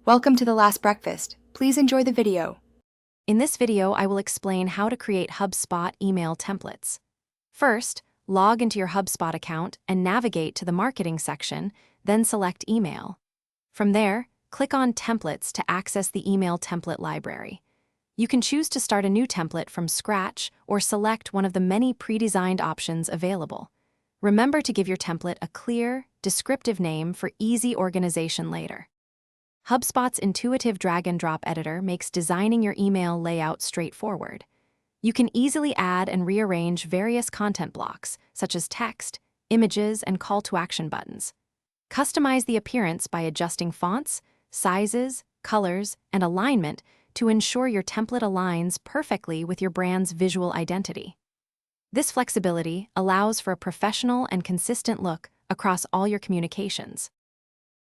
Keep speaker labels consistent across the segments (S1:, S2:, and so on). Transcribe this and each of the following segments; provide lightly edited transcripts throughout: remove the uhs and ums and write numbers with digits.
S1: Welcome to The Last Breakfast. Please enjoy the video.
S2: In this video, I will explain how to create HubSpot email templates. First, log into your HubSpot account and navigate to the marketing section, then select email. From there, click on Templates to access the email template library. You can choose to start a new template from scratch or select one of the many pre-designed options available. Remember to give your template a clear, descriptive name for easy organization later. HubSpot's intuitive drag-and-drop editor makes designing your email layout straightforward. You can easily add and rearrange various content blocks, such as text, images, and call-to-action buttons. Customize the appearance by adjusting fonts, sizes, colors, and alignment to ensure your template aligns perfectly with your brand's visual identity. This flexibility allows for a professional and consistent look across all your communications.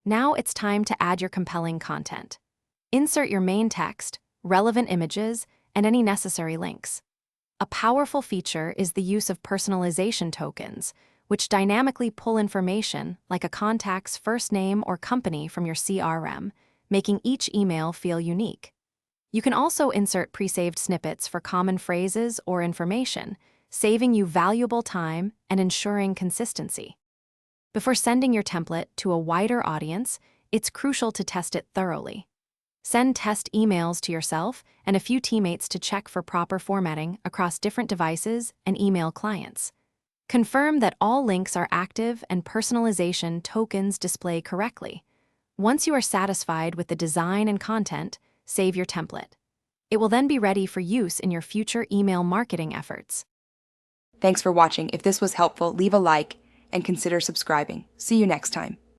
S2: Now it's time to add your compelling content. Insert your main text, relevant images, and any necessary links. A powerful feature is the use of personalization tokens, which dynamically pull information like a contact's first name or company from your CRM, making each email feel unique. You can also insert pre-saved snippets for common phrases or information, saving you valuable time and ensuring consistency. Before sending your template to a wider audience, it's crucial to test it thoroughly. Send test emails to yourself and a few teammates to check for proper formatting across different devices and email clients. Confirm that all links are active and personalization tokens display correctly. Once you are satisfied with the design and content, save your template. It will then be ready for use in your future email marketing efforts.
S1: Thanks for watching. If this was helpful, leave a like and consider subscribing. See you next time.